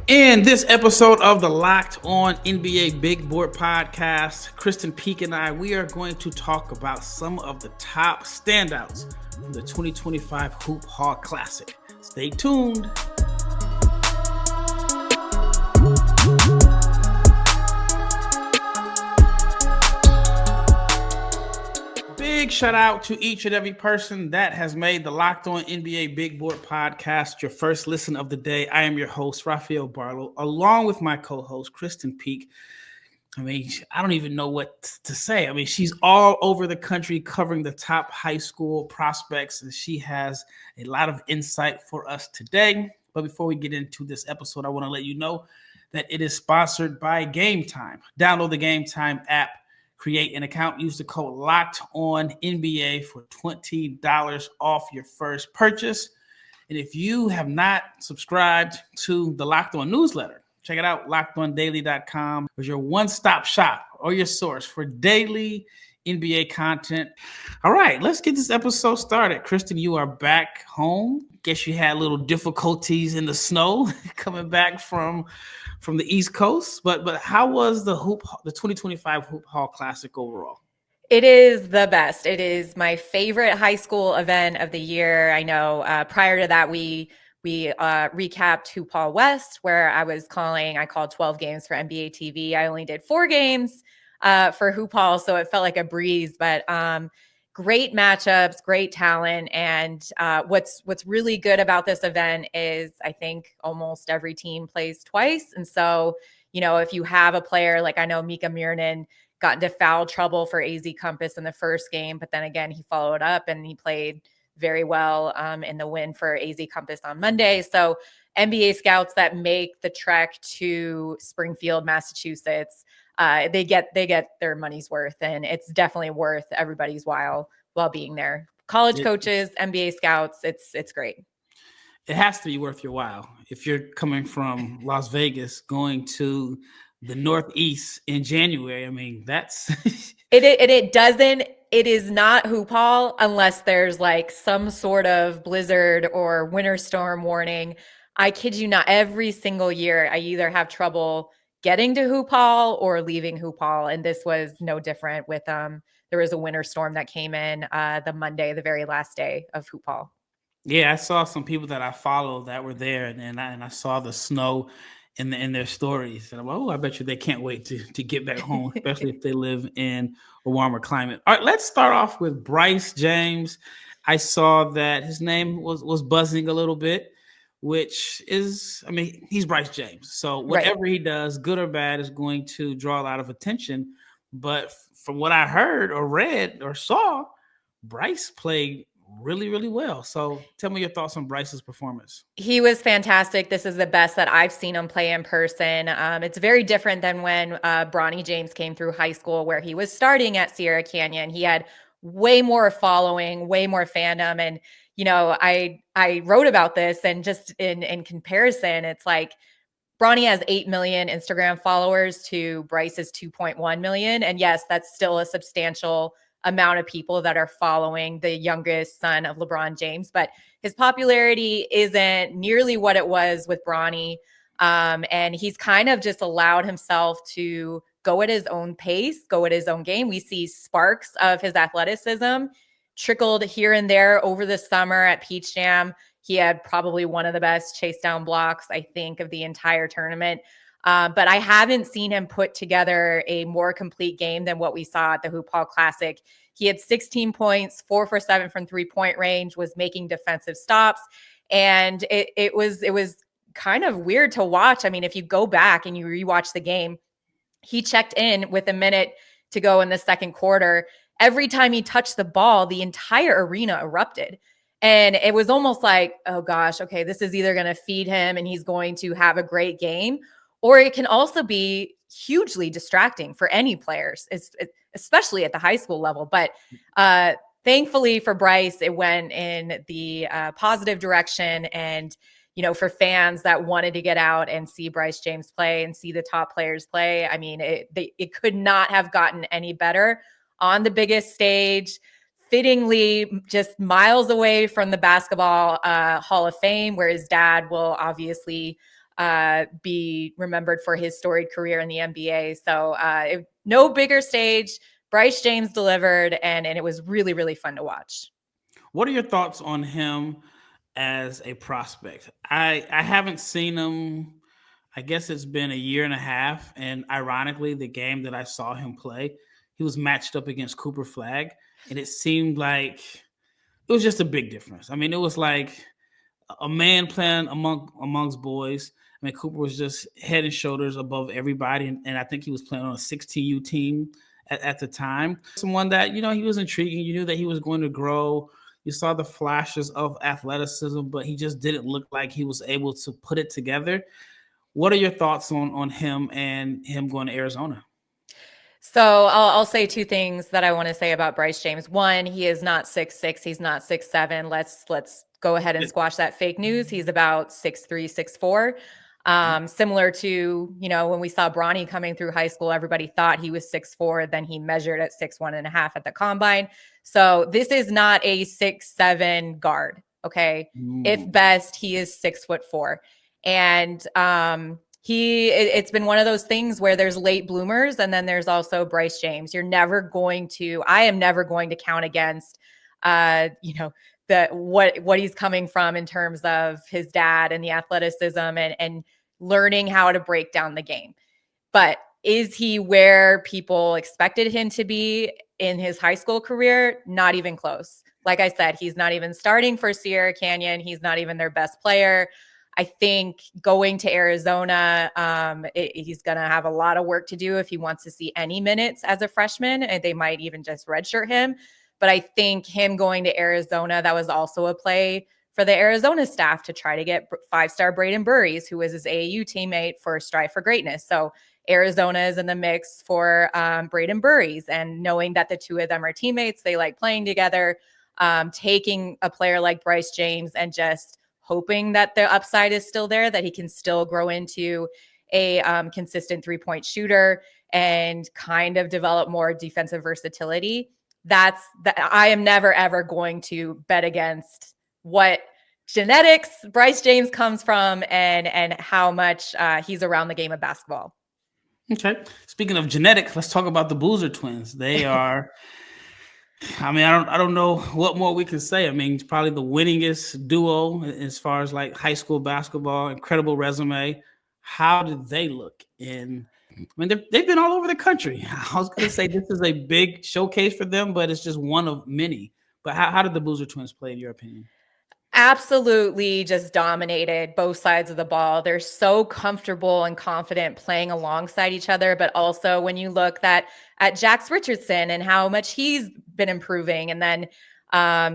In this episode of the Locked On NBA Big Board Podcast, Krysten Peak and I, we are going to talk about some of the top standouts from the 2025 Hoophall Classic. Stay tuned. Big shout out to each and every person that has made the Locked On NBA Big Board Podcast your first listen of the day. I am your host, Rafael Barlowe, along with my co-host, Krysten Peak. I mean, I don't even know what to say. I mean, she's all over the country covering the top high school prospects, and she has a lot of insight for us today. But before we get into this episode, I want to let you know that it is sponsored by Game Time. Download the Game Time app. Create an account, use the code LOCKEDONNBA for $20 off your first purchase. And if you have not subscribed to the Locked On newsletter, check it out, lockedondaily.com. It's your one-stop shop or your source for daily NBA content. All right, let's get this episode started. Krysten, you are back home. Guess you had little difficulties in the snow coming back from the East Coast, but how was the 2025 Hoophall Classic overall? It is the best. It is my favorite high school event of the year. I know prior to that, we recapped Hoophall West, where I called 12 games for NBA TV. I only did 4 games for Hoophall, so it felt like a breeze, but great matchups, great talent. And what's really good about this event is I think almost every team plays twice. And so, you know, if you have a player like I know Mika Miernan got into foul trouble for AZ Compass in the first game, but then again, he followed up and he played very well in the win for AZ Compass on Monday. So NBA scouts that make the trek to Springfield, Massachusetts, they get their money's worth, and it's definitely worth everybody's while being there. College coaches, NBA scouts, it's great. It has to be worth your while. If you're coming from Las Vegas, going to the Northeast in January, I mean, that's it is not Hoophall unless there's like some sort of blizzard or winter storm warning. I kid you not, every single year I either have trouble getting to Hoophall or leaving Hoophall, and this was no different with there was a winter storm that came in the Monday, the very last day of Hoophall. Yeah, I saw some people that I follow that were there, and I saw the snow in their stories, and I'm like, oh, I bet you they can't wait to get back home, especially if they live in a warmer climate. All right, let's start off with Bryce James. I saw that his name was buzzing a little bit, which is, I mean, he's Bryce James. So whatever he does, good or bad, is going to draw a lot of attention. But from what I heard or read or saw, Bryce played really, really well. So tell me your thoughts on Bryce's performance. He was fantastic. This is the best that I've seen him play in person. It's very different than when Bronny James came through high school, where he was starting at Sierra Canyon. He had way more following, way more fandom. And, you know, I wrote about this, and just in comparison, it's like Bronny has 8 million Instagram followers to Bryce's 2.1 million. And yes, that's still a substantial amount of people that are following the youngest son of LeBron James, but his popularity isn't nearly what it was with Bronny. And he's kind of just allowed himself to go at his own pace, go at his own game. We see sparks of his athleticism trickled here and there over the summer at Peach Jam. He had probably one of the best chase down blocks, I think, of the entire tournament. But I haven't seen him put together a more complete game than what we saw at the Hoophall Classic. He had 16 points, 4 for 7 from 3-point range, was making defensive stops. And it was kind of weird to watch. I mean, if you go back and you rewatch the game, he checked in with a minute to go in the second quarter. Every time he touched the ball, the entire arena erupted. And it was almost like, oh gosh, okay, this is either going to feed him and he's going to have a great game, or it can also be hugely distracting for any players, especially at the high school level. But thankfully for Bryce, it went in the positive direction. And, you know, for fans that wanted to get out and see Bryce James play and see the top players play, I mean, it could not have gotten any better on the biggest stage. fittingly just miles away from the basketball Hall of Fame, where his dad will obviously be remembered for his storied career in the NBA. So no bigger stage. Bryce James delivered, and it was really, really fun to watch. What are your thoughts on him as a prospect? I haven't seen him. I guess it's been a year and a half, and ironically, the game that I saw him play, he was matched up against Cooper Flagg, and it seemed like it was just a big difference. I mean, it was like a man playing amongst boys. I mean, Cooper was just head and shoulders above everybody, and I think he was playing on a 16U team at the time. Someone that, he was intriguing. You knew that he was going to grow. You saw the flashes of athleticism, but he just didn't look like he was able to put it together. What are your thoughts on him and him going to Arizona? So I'll say two things that I want to say about Bryce James. One, he is not 6'6", he's not 6'7". Let's go ahead and squash that fake news. He's about 6'3", 6'4". Similar to, when we saw Bronny coming through high school, everybody thought he was 6'4". Then he measured at 6'1.5" at the combine. So this is not a 6'7" guard. Okay. If best, he is 6'4". And it's been one of those things where there's late bloomers, and then there's also Bryce James. I am never going to count against, what he's coming from in terms of his dad and the athleticism and learning how to break down the game. But is he where people expected him to be in his high school career? Not even close. Like I said, he's not even starting for Sierra Canyon. He's not even their best player. I think going to Arizona, he's going to have a lot of work to do if he wants to see any minutes as a freshman, and they might even just redshirt him. But I think him going to Arizona, that was also a play for the Arizona staff to try to get 5-star Braden Burries, who was his AAU teammate for Strive for Greatness. So Arizona is in the mix for Braden Burries, and knowing that the two of them are teammates, they like playing together, taking a player like Bryce James and just hoping that the upside is still there, that he can still grow into a consistent three-point shooter and kind of develop more defensive versatility. I am never, ever going to bet against what genetics Bryce James comes from and how much he's around the game of basketball. Okay. Speaking of genetics, let's talk about the Boozer twins. They are I don't know what more we can say. I mean, it's probably the winningest duo as far as like high school basketball, incredible resume. How did they look they've been all over the country. I was going to say this is a big showcase for them, but it's just one of many. But how did the Boozer twins play, in your opinion? Absolutely just dominated both sides of the ball. They're so comfortable and confident playing alongside each other, but also when you look at Jax Richardson and how much he's been improving, and then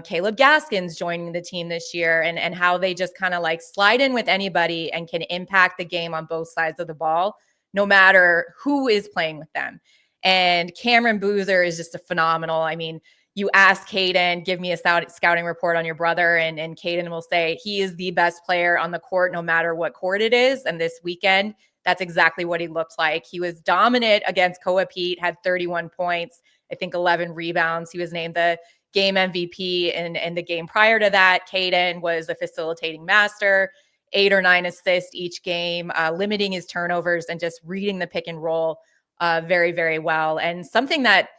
Caleb Gaskins joining the team this year, and how they just kind of like slide in with anybody and can impact the game on both sides of the ball, no matter who is playing with them. And Cayden Boozer is just a phenomenal. I mean, you ask Cayden, give me a scouting report on your brother, and Cayden will say he is the best player on the court, no matter what court it is. And this weekend, that's exactly what he looked like. He was dominant against Koa Pete, had 31 points, I think 11 rebounds. He was named the game MVP. And the game prior to that, Cayden was a facilitating master, 8 or 9 assists each game, limiting his turnovers and just reading the pick and roll very, very well. And something that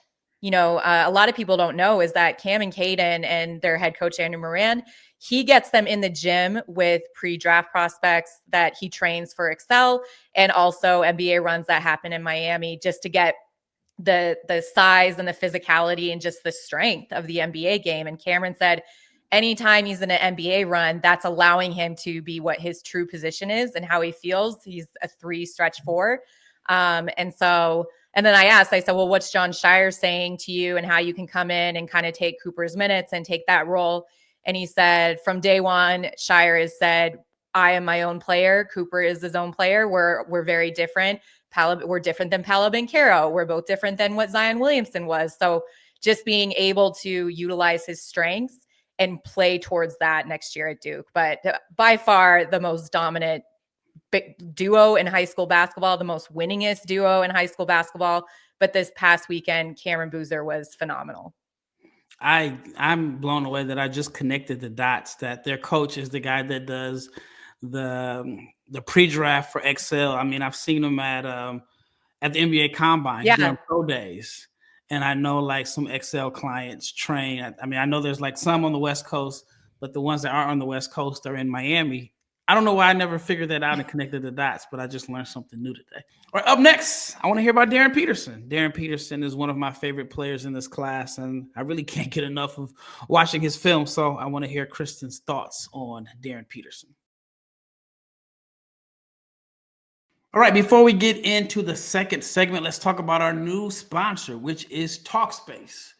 a lot of people don't know is that Cam and Cayden and their head coach, Andrew Moran, he gets them in the gym with pre-draft prospects that he trains for Excel, and also NBA runs that happen in Miami, just to get the size and the physicality and just the strength of the NBA game. And Cameron said, anytime he's in an NBA run, that's allowing him to be what his true position is and how he feels. He's a 3 stretch 4. And then I said, well, what's John Shire saying to you and how you can come in and kind of take Cooper's minutes and take that role? And he said, from day one, Shire has said, I am my own player. Cooper is his own player. We're very different. We're different than Paolo Banchero. We're both different than what Zion Williamson was. So just being able to utilize his strengths and play towards that next year at Duke. But by far the most dominant duo in high school basketball, the most winningest duo in high school basketball. But this past weekend, Cayden Boozer was phenomenal. I'm blown away that I just connected the dots that their coach is the guy that does the pre-draft for Excel. I mean, I've seen him at the NBA Combine Yeah. during pro days, and I know like some Excel clients train. I mean, I know there's like some on the West Coast, but the ones that aren't on the West Coast are in Miami. I don't know why I never figured that out and connected the dots, but I just learned something new today. All right, up next, I want to hear about Darryn Peterson. Darryn Peterson is one of my favorite players in this class, and I really can't get enough of watching his film. So I want to hear Krysten's thoughts on Darryn Peterson. All right, before we get into the second segment, let's talk about our new sponsor, which is Talkspace.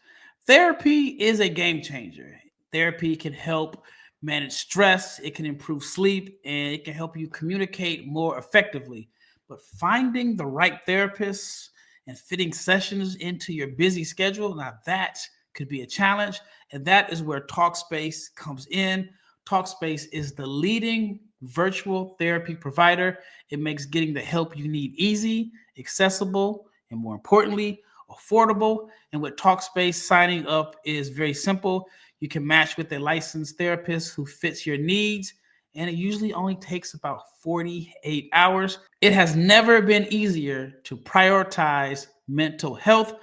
Therapy is a game changer. Therapy can help manage stress, it can improve sleep, and it can help you communicate more effectively. But finding the right therapist and fitting sessions into your busy schedule, now that could be a challenge. And that is where Talkspace comes in. Talkspace is the leading virtual therapy provider. It makes getting the help you need easy, accessible, and more importantly, affordable. And with Talkspace, signing up is very simple. You can match with a licensed therapist who fits your needs, and it usually only takes about 48 hours. It has never been easier to prioritize mental health.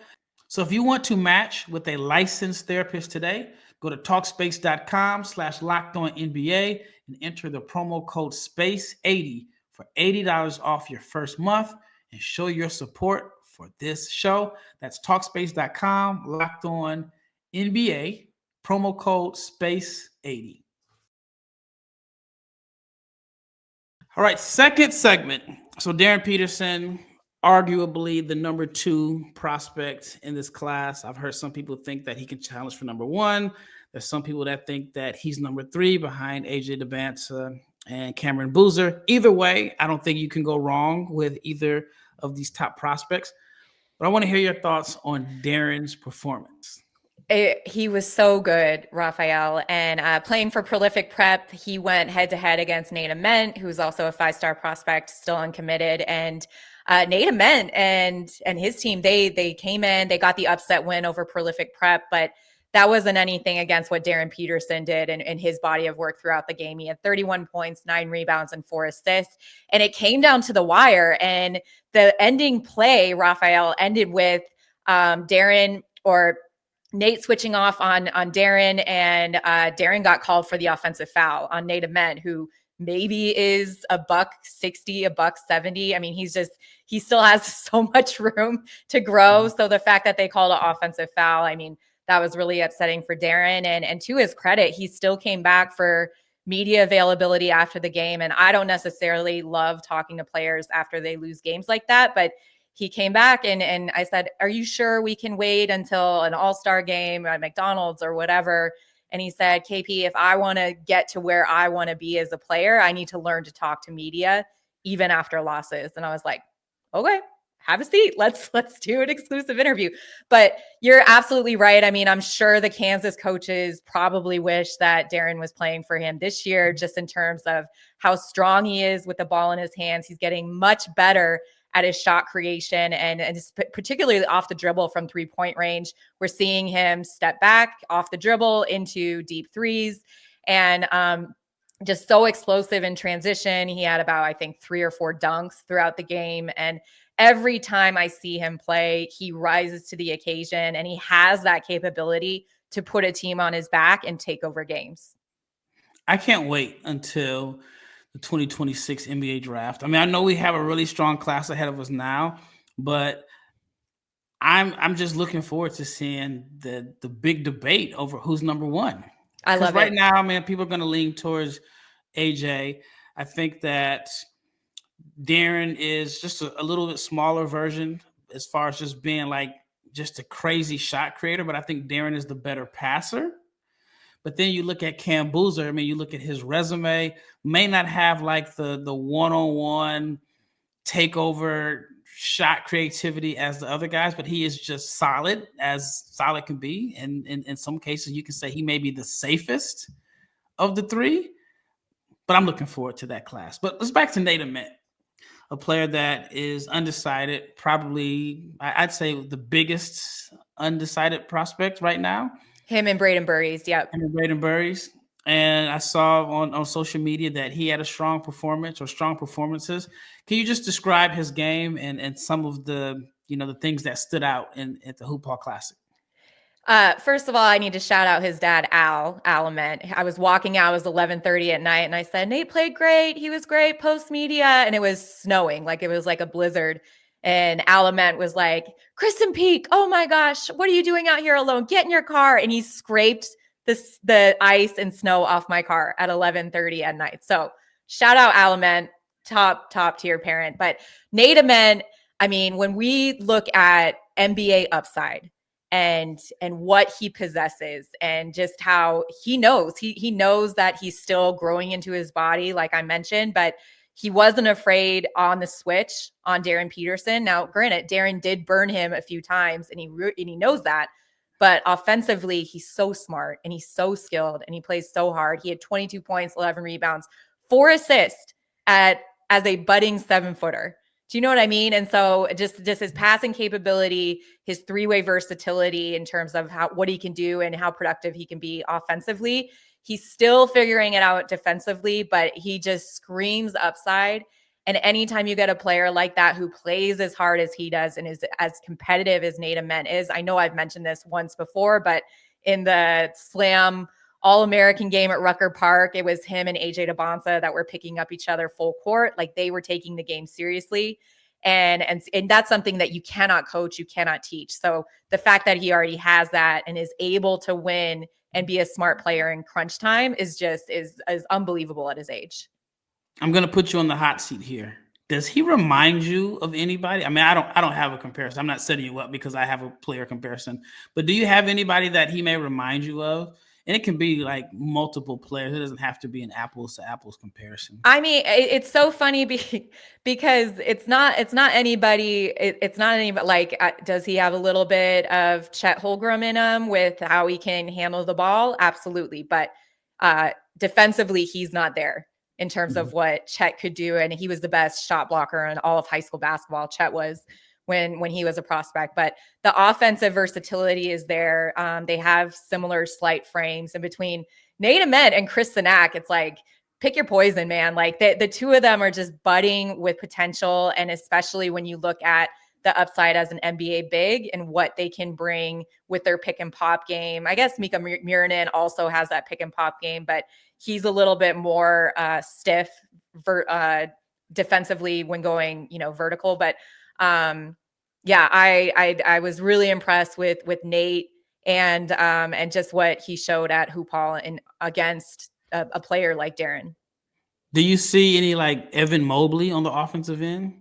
So if you want to match with a licensed therapist today, go to Talkspace.com/LockedOnNBA and enter the promo code SPACE80 for $80 off your first month and show your support for this show. That's Talkspace.com/LockedOnNBA, promo code SPACE80. All right, second segment. So Darryn Peterson, arguably the number 2 prospect in this class. I've heard some people think that he can challenge for number 1. There's some people that think that he's number 3 behind AJ Dybantsa and Cayden Boozer. Either way, I don't think you can go wrong with either of these top prospects. But I want to hear your thoughts on Darryn's performance. He was so good, Rafael. And playing for Prolific Prep, he went head-to-head against Ament, who's also a 5-star prospect, still uncommitted. And Ament and his team, they came in, they got the upset win over Prolific Prep, but that wasn't anything against what Darryn Peterson did and his body of work throughout the game. He had 31 points, 9 rebounds, and 4 assists. And it came down to the wire. And the ending play, Rafael, ended with Nate switching off on Darryn, and Darryn got called for the offensive foul on Nate Ament, who maybe is $160, $170. I mean, he still has so much room to grow. So the fact that they called an offensive foul, I mean, that was really upsetting for Darryn. And to his credit, he still came back for media availability after the game. And I don't necessarily love talking to players after they lose games like that, but he came back and I said, are you sure we can wait until an all-star game at McDonald's or whatever? And he said, KP, if I want to get to where I want to be as a player, I need to learn to talk to media even after losses. And I was like, okay, have a seat. Let's do an exclusive interview. But you're absolutely right. I mean, I'm sure the Kansas coaches probably wish that Darryn was playing for him this year, just in terms of how strong he is with the ball in his hands. He's getting much better at his shot creation and particularly off the dribble from 3-point range. We're seeing him step back off the dribble into deep threes and just so explosive in transition. He had about, I think, 3 or 4 dunks throughout the game. And every time I see him play, he rises to the occasion and he has that capability to put a team on his back and take over games. I can't wait until the 2026 NBA draft. I mean, I know we have a really strong class ahead of us now, but I'm just looking forward to seeing the big debate over who's number 1. I love right it. now, man, people are going to lean towards AJ. I think that Darryn is just a little bit smaller version as far as just being like just a crazy shot creator, but I think Darryn is the better passer. But then you look at Cayden Boozer. I mean, you look at his resume, may not have like the one-on-one takeover shot creativity as the other guys, but he is just solid as solid can be. And in some cases, you can say he may be the safest of the 3. But I'm looking forward to that class. But let's back to Nate Ament, a player that is undecided, probably I'd say the biggest undecided prospect right now. Him and Braden Burries. Yep. And Braden Burries. And I saw on social media that he had a strong performance or strong performances. Can you just describe his game and some of the, the things that stood out at the Hoophall Classic? First of all, I need to shout out his dad, Ament. I was walking out, it was 11:30 at night, and I said, Nate played great. He was great post media. And it was snowing, like it was like a blizzard. And Ament was like, Krysten Peak, oh my gosh, what are you doing out here alone? Get in your car. And he scraped the ice and snow off my car at 11:30 at night. So shout out Ament, top tier parent. But Nate Ament, I mean, when we look at NBA upside, and what he possesses and just how he knows that he's still growing into his body, like I mentioned, but he wasn't afraid on the switch on Darryn Peterson. Now, granted, Darryn did burn him a few times and he knows that, but offensively, he's so smart and he's so skilled and he plays so hard. He had 22 points, 11 rebounds, 4 assists as a budding 7-footer. Do you know what I mean? And so just his passing capability, his 3-way versatility in terms of what he can do and how productive he can be offensively. He's still figuring it out defensively, but he just screams upside. And anytime you get a player like that who plays as hard as he does and is as competitive as Nate Ament is, I know I've mentioned this once before, but in the Slam All-American game at Rucker Park, it was him and AJ Dybantsa that were picking up each other full court. Like they were taking the game seriously. And that's something that you cannot coach, you cannot teach. So the fact that he already has that and is able to win and be a smart player in crunch time is unbelievable at his age. I'm going to put you on the hot seat here. Does he remind you of anybody? I mean, I don't have a comparison. I'm not setting you up because I have a player comparison. But do you have anybody that he may remind you of? And it can be like multiple players. It doesn't have to be an apples to apples comparison. I mean, it's so funny because it's not anybody. It's not anybody. Like, does he have a little bit of Chet Holmgren in him with how he can handle the ball? Absolutely. But defensively, he's not there in terms of what Chet could do. And he was the best shot blocker in all of high school basketball. Chet was when he was a prospect, but the offensive versatility is there. They have similar slight frames, and between Nate Ament and Krysten, it's like, pick your poison, man. Like the two of them are just budding with potential. And especially when you look at the upside as an NBA big and what they can bring with their pick and pop game. I guess Mika Murinen also has that pick and pop game, but he's a little bit more stiff defensively when going, vertical. But yeah, I was really impressed with Nate and just what he showed at Hoophall and against a player like Darryn. Do you see any like Evan Mobley on the offensive end?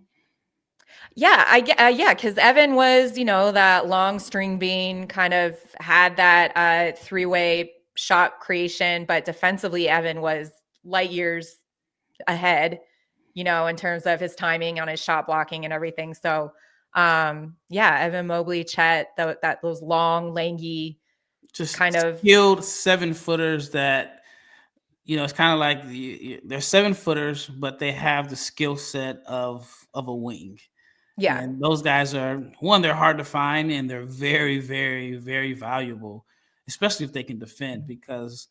Yeah, because Evan was, that long string bean, kind of had that 3-way shot creation, but defensively, Evan was light years ahead, in terms of his timing on his shot blocking and everything. So, Evan Mobley, Chet, those long, langy, just kind of skilled 7-footers that, it's kind of like they're 7-footers, but they have the skill set of a wing. Yeah. And those guys are, they're hard to find, and they're very, very, very valuable, especially if they can defend, because,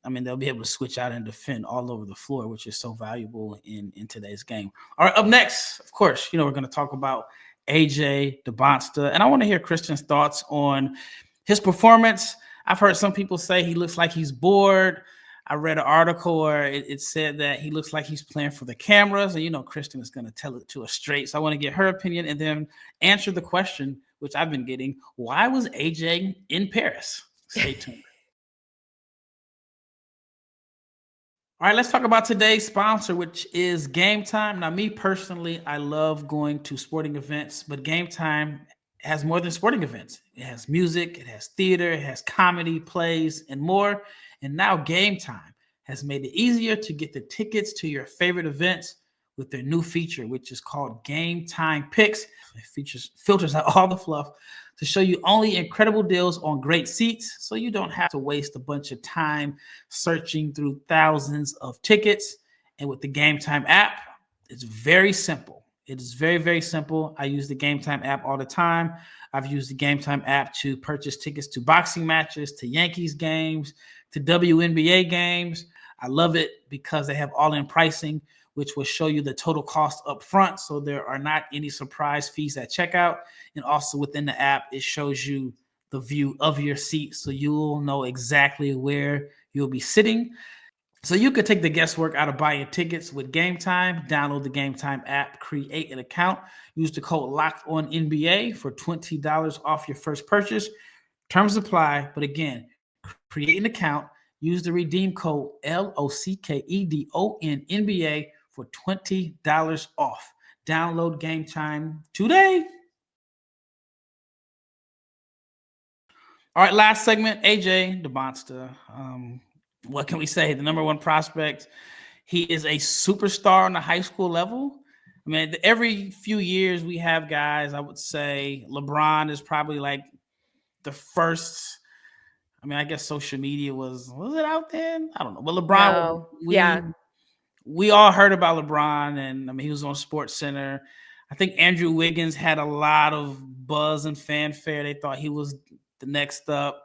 they'll be able to switch out and defend all over the floor, which is so valuable in today's game. All right, up next, of course, we're going to talk about AJ Dybantsa, and I want to hear Krysten's thoughts on his performance. I've heard some people say he looks like he's bored. I read an article where it said that he looks like he's playing for the cameras, and Krysten is going to tell it to us straight. So I want to get her opinion and then answer the question, which I've been getting: why was AJ in Paris? Stay tuned. All right, let's talk about today's sponsor, which is Game Time. Now, me personally, I love going to sporting events, but Game Time has more than sporting events. It has music, it has theater, it has comedy, plays, and more. And now Game Time has made it easier to get the tickets to your favorite events with their new feature, which is called Game Time Picks. It filters out all the fluff to show you only incredible deals on great seats, so you don't have to waste a bunch of time searching through thousands of tickets. And with the Game Time app, it's very simple. It is very, very simple. I use the Game Time app all the time. I've used the Game Time app to purchase tickets to boxing matches, to Yankees games, to WNBA games. I love it because they have all-in pricing, which will show you the total cost up front, so there are not any surprise fees at checkout. And also within the app, it shows you the view of your seat, so you'll know exactly where you'll be sitting. So you could take the guesswork out of buying tickets with Game Time. Download the Game Time app, create an account, use the code LOCKEDONNBA for $20 off your first purchase. Terms apply, but again, create an account, use the redeem code LOCKEDONNBA for $20 off. Download Game Time today. All right, last segment, AJ Dybantsa. What can we say? The number one prospect. He is a superstar on the high school level. I mean, every few years we have guys. I would say LeBron is probably like the first. I mean, I guess social media was it out then? I don't know. But LeBron, No. we all heard about LeBron, and I mean, he was on Sports Center. I think Andrew Wiggins had a lot of buzz and fanfare. They thought he was the next up.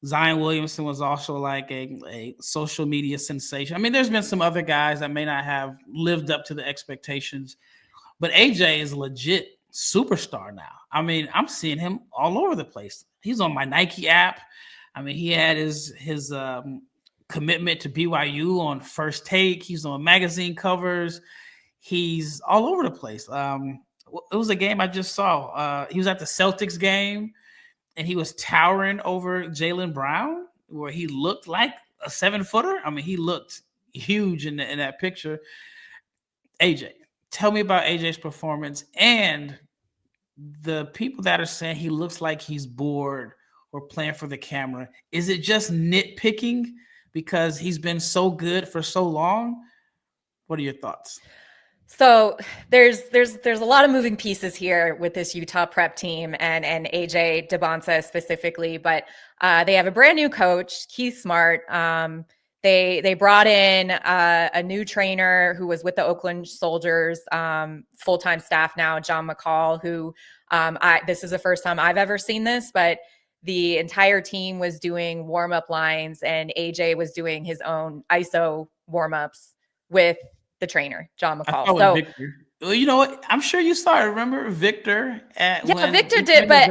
Zion Williamson was also like a social media sensation. I mean, there's been some other guys that may not have lived up to the expectations, but AJ is a legit superstar now. I mean, I'm seeing him all over the place. He's on my Nike app. I mean, he had his commitment to BYU on First Take. He's on magazine covers. He's all over the place. It was a game I just saw. He was at the Celtics game, and he was towering over Jaylen Brown, where he looked like a 7-footer. I mean, he looked huge in that picture. AJ, tell me about AJ's performance and the people that are saying he looks like he's bored or playing for the camera. Is it just nitpicking because he's been so good for so long? What are your thoughts? So there's a lot of moving pieces here with this Utah prep team and AJ Dybantsa specifically, but they have a brand new coach, Keith Smart. They brought in a new trainer who was with the Oakland Soldiers, full-time staff now, John McCall, who this is the first time I've ever seen this, but the entire team was doing warm-up lines and AJ was doing his own ISO warm-ups with the trainer, John McCall. So, Victor. Well, you know what? I'm sure you saw it. Remember Victor? Victor did, but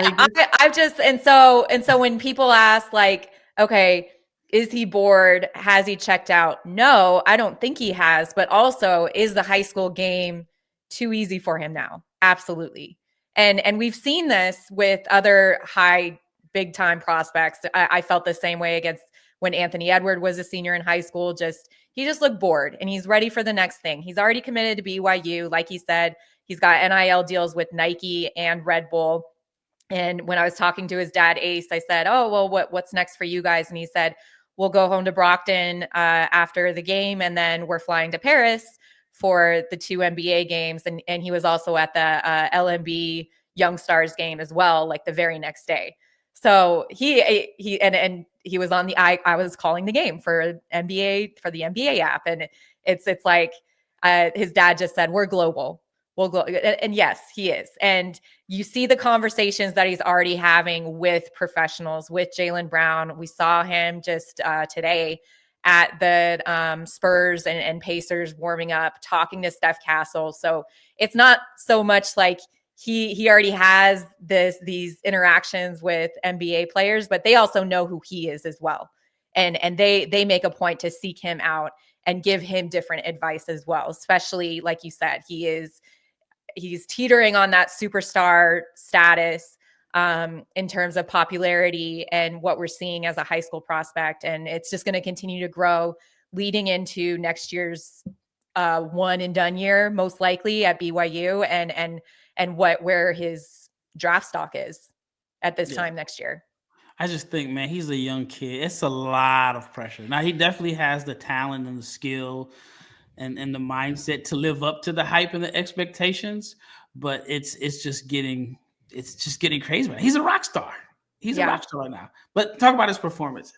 I've just and so when people ask, like, okay, is he bored? Has he checked out? No, I don't think he has. But also, is the high school game too easy for him now? Absolutely. And we've seen this with other high big time prospects. I felt the same way against when Anthony Edward was a senior in high school. He just looked bored and he's ready for the next thing. He's already committed to BYU. Like he said, he's got NIL deals with Nike and Red Bull. And when I was talking to his dad, Ace, I said, oh, well, what's next for you guys? And he said, we'll go home to Brockton after the game. And then we're flying to Paris for the 2 NBA games. And he was also at the LMB Young Stars game as well, like the very next day. So he was on I was calling the game for the NBA app. And it's like his dad just said, we're global. We'll go. And yes, he is. And you see the conversations that he's already having with professionals, with Jaylen Brown. We saw him just today at the Spurs and Pacers warming up, talking to Steph Castle. So it's not so much like he already has these interactions with NBA players, but they also know who he is as well. And they make a point to seek him out and give him different advice as well, especially like you said, he's teetering on that superstar status in terms of popularity and what we're seeing as a high school prospect. And it's just going to continue to grow leading into next year's one and done year, most likely at BYU and where his draft stock is at this time next year. I just think, man, he's a young kid. It's a lot of pressure. Now, he definitely has the talent and the skill and the mindset to live up to the hype and the expectations, but it's just getting crazy, man. He's a rock star. He's a rock star right now. But talk about his performance.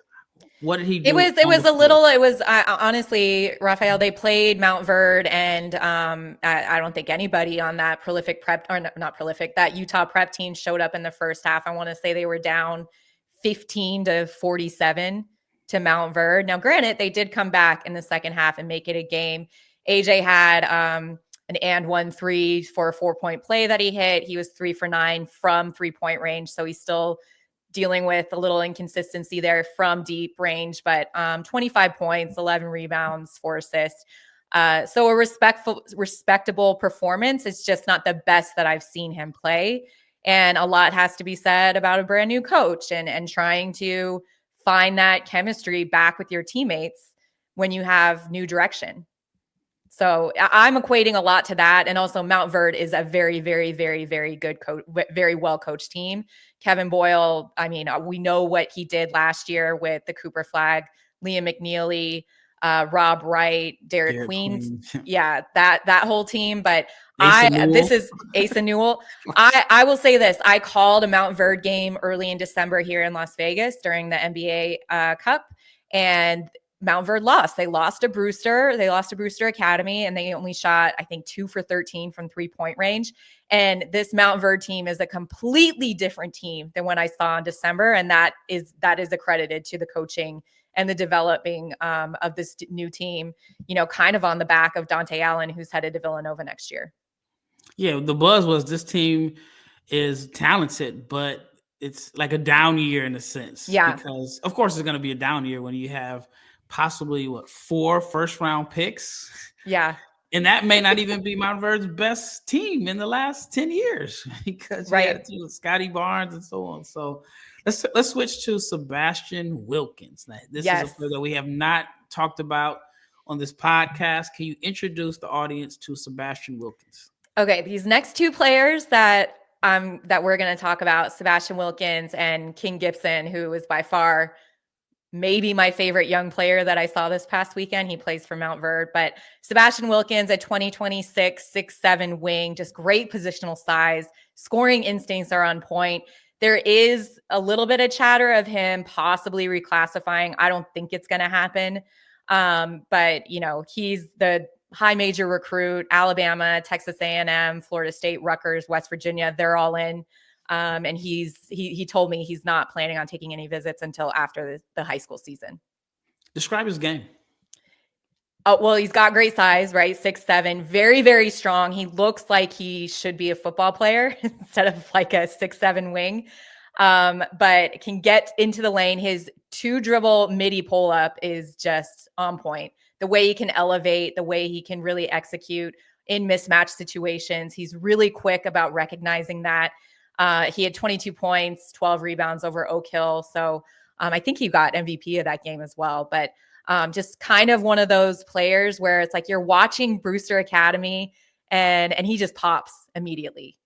What did he It do? was honestly, Rafael, they played Mount Verde, and I don't think anybody on that prolific prep, or not prolific, that Utah prep team showed up in the first half. I want to say they were down 15-47 to Mount Verde. Now, granted, they did come back in the second half and make it a game. AJ had an and 1-3 for a 4-point play that he hit. He was 3 for 9 from 3-point range. So he's still dealing with a little inconsistency there from deep range, but 25 points, 11 rebounds, 4 assists. So a respectable performance. It's just not the best that I've seen him play. And a lot has to be said about a brand new coach and trying to find that chemistry back with your teammates when you have new direction. So I'm equating a lot to that. And also Mount Verde is a very, very, very, very good coach, very well coached team. Kevin Boyle, I mean, we know what he did last year with the Cooper Flag, Liam McNeely, Rob Wright, Derek Queen. Yeah, that whole team. But this is Asa Newell. I will say this. I called a Mount Verde game early in December here in Las Vegas during the NBA Cup. And Mount Verde lost. They lost to Brewster. They lost to Brewster Academy, and they only shot, I think, 2 for 13 from 3-point range. And this Mount Verde team is a completely different team than what I saw in December. And that is accredited to the coaching and the developing of this new team, kind of on the back of Dante Allen, who's headed to Villanova next year. Yeah, the buzz was this team is talented, but it's like a down year in a sense. Yeah. Because, of course, it's going to be a down year when you have possibly 4 first-round picks. Yeah. And that may not even be Mount Verde's best team in the last 10 years because you had Scotty Barnes and so on. So let's switch to Sebastian Wilkins. Now, this is a player that we have not talked about on this podcast. Can you introduce the audience to Sebastian Wilkins? Okay, these next 2 players that we're going to talk about, Sebastian Wilkins and King Gibson, who is by far maybe my favorite young player that I saw this past weekend. He plays for Mount Verde, but Sebastian Wilkins, a 2026 6'7" wing, just great positional size, scoring instincts are on point. There is a little bit of chatter of him possibly reclassifying. I don't think it's going to happen. But he's the high major recruit, Alabama, Texas A&M, Florida State, Rutgers, West Virginia, they're all in. And he told me he's not planning on taking any visits until after the high school season. Describe his game. Oh, well, he's got great size, right? 6'7", very, very strong. He looks like he should be a football player instead of like a 6'7" wing. But can get into the lane. His 2-dribble midi pull-up is just on point. The way he can elevate, the way he can really execute in mismatch situations. He's really quick about recognizing that. He had 22 points, 12 rebounds over Oak Hill. So I think he got MVP of that game as well. But just kind of one of those players where it's like you're watching Brewster Academy and he just pops immediately.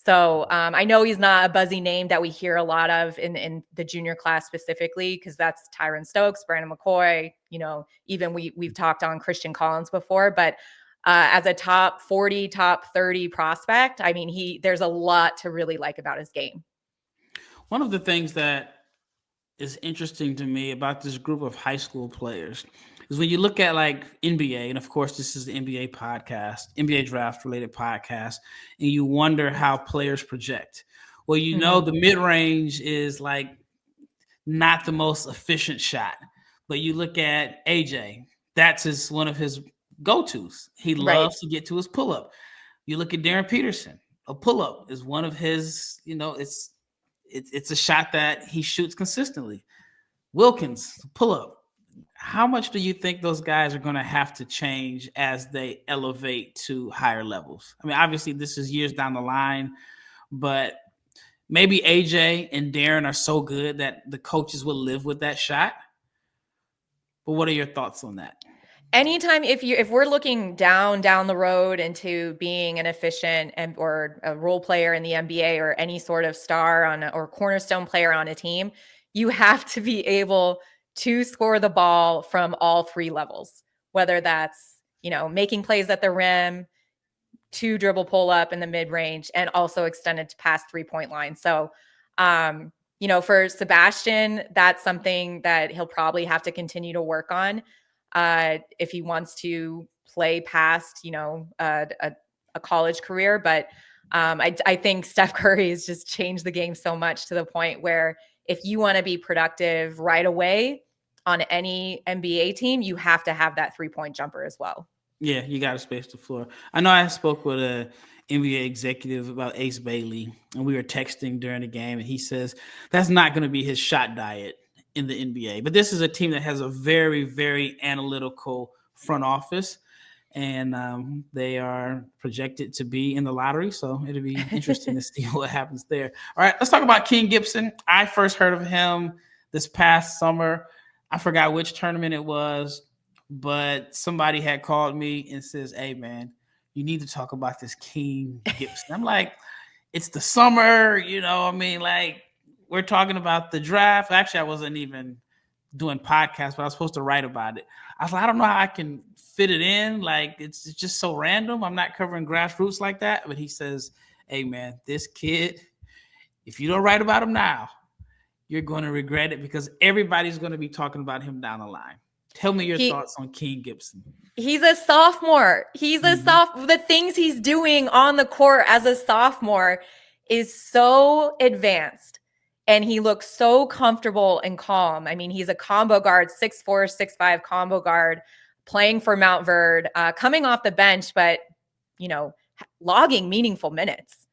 So I know he's not a buzzy name that we hear a lot of in the junior class specifically, because that's Tyron Stokes, Brandon McCoy, even we've talked on Christian Collins before, but as a top 40, top 30 prospect, I mean, there's a lot to really like about his game. One of the things that is interesting to me about this group of high school players is when you look at like NBA, and of course this is the NBA podcast, NBA draft related podcast, and you wonder how players project. Well, the mid-range is like not the most efficient shot, but you look at AJ, that's one of his go-tos. He loves to get to his pull-up. You look at Darryn Peterson, a pull-up is one of his, it's a shot that he shoots consistently. Wilkins, pull-up. How much do you think those guys are going to have to change as they elevate to higher levels? I mean, obviously this is years down the line, but maybe AJ and Darryn are so good that the coaches will live with that shot. But what are your thoughts on that? Anytime if we're looking down the road into being an efficient or a role player in the NBA or any sort of star or cornerstone player on a team, you have to be able to score the ball from all 3 levels, whether that's, making plays at the rim, 2-dribble pull up in the mid range, and also extended to past 3-point line. So for Sebastian, that's something that he'll probably have to continue to work on if he wants to play past, a college career. But I think Steph Curry has just changed the game so much to the point where if you want to be productive right away on any NBA team, you have to have that 3-point jumper as well. Yeah, you got to space the floor. I know I spoke with a NBA executive about Ace Bailey, and we were texting during the game, and he says that's not going to be his shot diet in the NBA. But this is a team that has a very, very analytical front office, and they are projected to be in the lottery. So it'll be interesting to see what happens there. All right, let's talk about King Gibson. I first heard of him this past summer. I forgot which tournament it was, but somebody had called me and says, "Hey, man, you need to talk about this King Gibson." I'm like, it's the summer, like we're talking about the draft. Actually, I wasn't even doing podcasts, but I was supposed to write about it. I was like, I don't know how I can fit it in. Like, it's just so random. I'm not covering grassroots like that. But he says, "Hey, man, this kid, if you don't write about him now, you're going to regret it because everybody's going to be talking about him down the line." Tell me your thoughts on King Gibson. He's a sophomore. The things he's doing on the court as a sophomore is so advanced. And he looks so comfortable and calm. I mean, he's a combo guard, 6'4", 6'5" combo guard, playing for Mount Verde, coming off the bench, but, logging meaningful minutes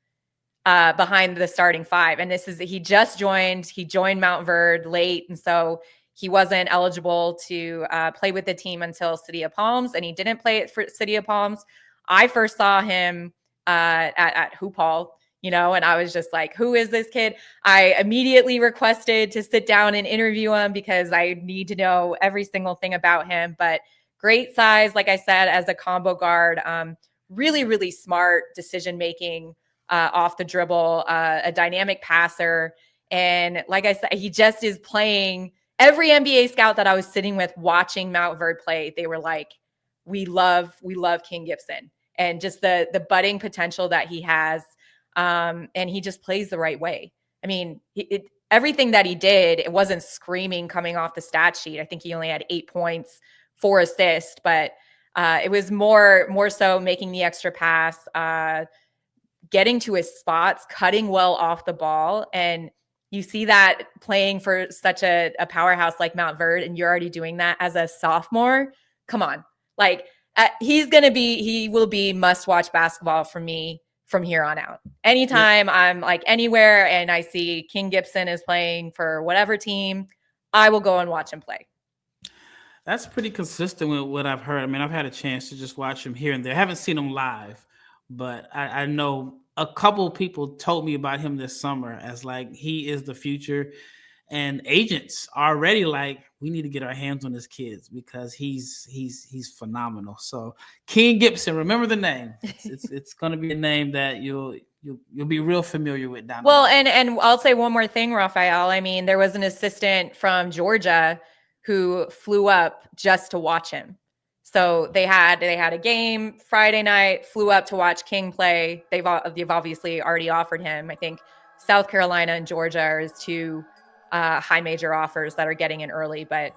behind the starting five. And he joined Mount Verde late. And so he wasn't eligible to play with the team until City of Palms, and he didn't play it for City of Palms. I first saw him at Hoophall, and I was just like, who is this kid? I immediately requested to sit down and interview him because I need to know every single thing about him. But great size, like I said, as a combo guard, really, really smart decision-making off the dribble, a dynamic passer. And like I said, he just is playing. Every NBA scout that I was sitting with watching Mount Verde play, they were like, we love King Gibson and just the budding potential that he has. And he just plays the right way. I mean, everything that he did, it wasn't screaming coming off the stat sheet. I think he only had 8 points, 4 assists, but it was more so making the extra pass, getting to his spots, cutting well off the ball. And you see that playing for such a powerhouse like Mount Verde, and you're already doing that as a sophomore. Come on. Like he will be must-watch basketball for me from here on out. Anytime I'm like anywhere and I see King Gibson is playing for whatever team, I will go and watch him play. That's pretty consistent with what I've heard. I mean, I've had a chance to just watch him here and there. I haven't seen him live, but I know a couple people told me about him this summer as like he is the future, and agents are already like, we need to get our hands on his kids because he's phenomenal. So King Gibson, remember the name. It's going to be a name that you'll be real familiar with down. Well, and I'll say one more thing, Rafael. I mean, there was an assistant from Georgia who flew up just to watch him. So they had a game Friday night, flew up to watch King play. They've obviously already offered him. I think South Carolina and Georgia are his 2 high major offers that are getting in early. But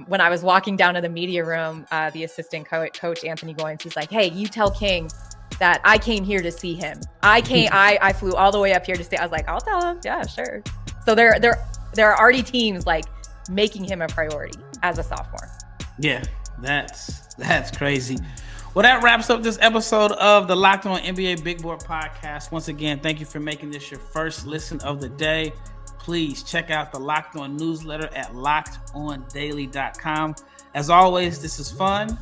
when I was walking down to the media room, the assistant coach Anthony Goins, he's like, "Hey, you tell King that I came here to see him. I flew all the way up here to see." I was like, "I'll tell him. Yeah, sure." So there are already teams like making him a priority as a sophomore. Yeah. That's crazy. Well, that wraps up this episode of the Locked On NBA Big Board Podcast. Once again, thank you for making this your first listen of the day. Please check out the Locked On newsletter at lockedondaily.com. As always, this is fun.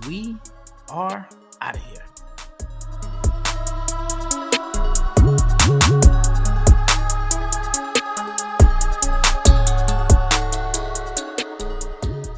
We are out of here.